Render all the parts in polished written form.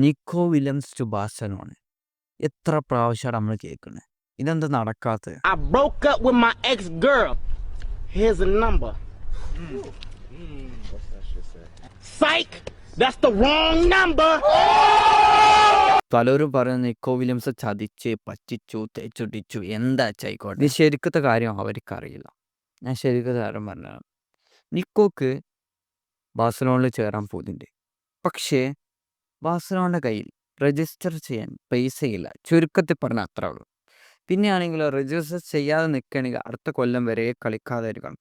Nico Williams to Barcelona. എത്ര പ്രാവശ്യമാണ് നമ്മൾ കേൾക്കുന്നത്? ഇതെന്താ നടക്കാത്തത്? I broke up with my ex-girl. Here's a number. Psych! That's the wrong number! പലരും പറയുന്ന നിക്കോ വില്യംസ് ചതിച്ച് പറ്റിച്ചു തേച്ചൊട്ടിച്ചു എന്താ ആയിക്കോട്ടെ. ഇത് ശരിക്കത്തെ കാര്യം അവർക്കറിയില്ല. ഞാൻ ശരിക്കത്തെ കാര്യം പറഞ്ഞതാണ്. നിക്കോക്ക് ബാഴ്സലോണയിൽ ചേരാൻ പോകുന്നുണ്ട്. പക്ഷേ ബാഴ്സലോണയുടെ കയ്യിൽ രജിസ്റ്റർ ചെയ്യാൻ പൈസയില്ല. ചുരുക്കത്തിൽ പറഞ്ഞാൽ അത്ര ഉള്ളൂ. പിന്നെയാണെങ്കിൽ രജിസ്റ്റർ ചെയ്യാതെ നിൽക്കുകയാണെങ്കിൽ അടുത്ത കൊല്ലം വരെ കളിക്കാതെ ഇരിക്കണം.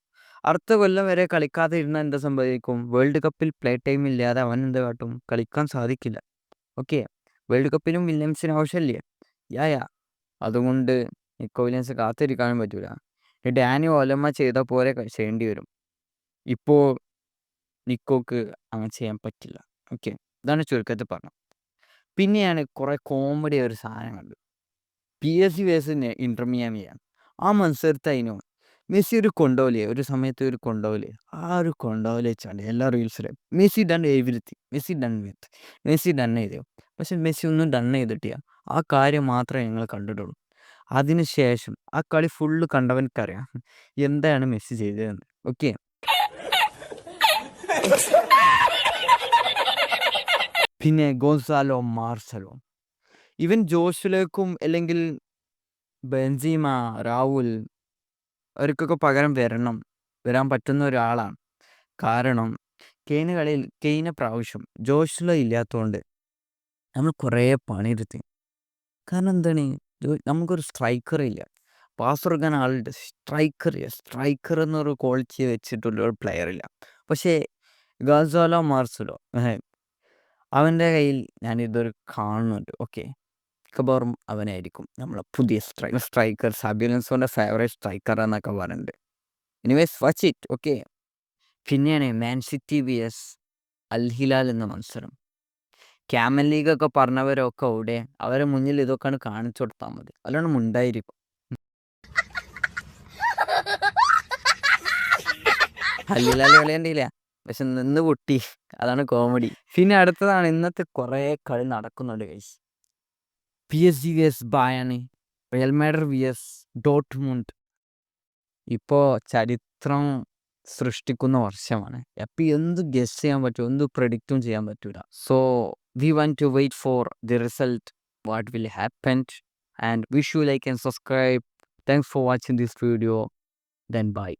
അടുത്ത കൊല്ലം വരെ കളിക്കാതെ ഇരുന്നാൽ എന്താ സംഭവിക്കും? വേൾഡ് കപ്പിൽ പ്ലേ ടൈം ഇല്ലാതെ അവൻ എന്ത് കാട്ടും? കളിക്കാൻ സാധിക്കില്ല. Okay, world കപ്പിനും വില്യംസിന് ആവശ്യമില്ലേ? യാ അതുകൊണ്ട് നിക്കോ വില്യംസ് കാത്തിരിക്കാനും പറ്റൂല. ഡാനി ഓലമ്മ ചെയ്ത പോലെ ചെയ്യേണ്ടി വരും. ഇപ്പോൾ നിക്കോക്ക് അങ്ങനെ ചെയ്യാൻ പറ്റില്ല. ഓക്കെ, ഇതാണ് ചുരുക്കത്തിൽ പറഞ്ഞത്. പിന്നെയാണ് കുറേ കോമഡി ഒരു സാധനം കണ്ടു. PSG വേഴ്സസ് ഇന്റർ മിയാമിയാണ്. ആ മത്സരത്തിനു മെസ്സി ഒരു സമയത്ത് ഒരു കൊണ്ടോലെ, ആ ഒരു കൊണ്ടോലെ വെച്ചാണ്ട് എല്ലാ റീൽസിലും Messi done everything, Messi done ചെയ്തു. പക്ഷെ മെസ്സി ഒന്നും ഡൺ ചെയ്തിട്ടില്ല. ആ കാര്യം മാത്രമേ ഞങ്ങൾ കണ്ടിട്ടുള്ളൂ. അതിനുശേഷം ആ കളി ഫുള്ള് കണ്ടവനക്കറിയാം എന്താണ് മെസ്സി ചെയ്തതെന്ന്. ഓക്കെ, പിന്നെ ഗോൺസാലോ മാർസലോ, ഇവൻ ജോഷിലേക്കും അല്ലെങ്കിൽ ബെൻസീമ, രാഹുൽ അവർക്കൊക്കെ പകരം വരാൻ പറ്റുന്ന ഒരാളാണ്. കാരണം കഴിഞ്ഞ പ്രാവശ്യം ജോഷുല ഇല്ലാത്തതുകൊണ്ട് നമ്മൾ കുറേ പണിയെടുത്ത്. കാരണം എന്താണ്, നമുക്കൊരു സ്ട്രൈക്കർ ഇല്ല. പാസ് കൊടുക്കാൻ ആളുണ്ട്, സ്ട്രൈക്കർ എന്നൊരു ക്വാളിറ്റി വെച്ചിട്ടുള്ള ഒരു പ്ലെയർ ഇല്ല. പക്ഷേ ഗോൺസാലോ മാർസലോ അവൻ്റെ കയ്യിൽ ഞാനിതൊരു കാണുന്നുണ്ട്. ഓക്കെ, മിക്കവാറും അവനായിരിക്കും നമ്മളെ പുതിയ സ്ട്രൈക്കർ. സാബി അലോൻസോൻ്റെ ഫേവറേറ്റ് സ്ട്രൈക്കർ എന്നൊക്കെ പറയുന്നുണ്ട്. Anyways watch it. ഓക്കെ, പിന്നെയാണ് മാൻ സിറ്റി vs അൽ ഹിലാൽ എന്ന മത്സരം. ക്യാമൻ ലീഗൊക്കെ പറഞ്ഞവരൊക്കെ അവിടെ അവരെ മുന്നിൽ ഇതൊക്കെയാണ് കാണിച്ചു കൊടുത്താൽ മതി, അല്ലാണ്ട് മുണ്ടായിരിക്കും. അൽ ഹിലാൽ കളിയണ്ടില്ല, പക്ഷെ നിന്ന് പൊട്ടി, അതാണ് കോമഡി. പിന്നെ അടുത്തതാണ് ഇന്നത്തെ കുറേ കളി നടക്കുന്നുണ്ട് guys. PSG vs Bayern, real Madrid vs Dortmund. ഇപ്പോൾ ചരിത്രം സൃഷ്ടിക്കുന്ന വർഷമാണ്. അപ്പം എന്ത് ഗസ് ചെയ്യാൻ പറ്റുമോ, എന്ത് പ്രെഡിക്റ്റും ചെയ്യാൻ പറ്റൂല. So we want to wait for the result, what will happen, and wish you like and subscribe. Thanks for watching this video. Then bye.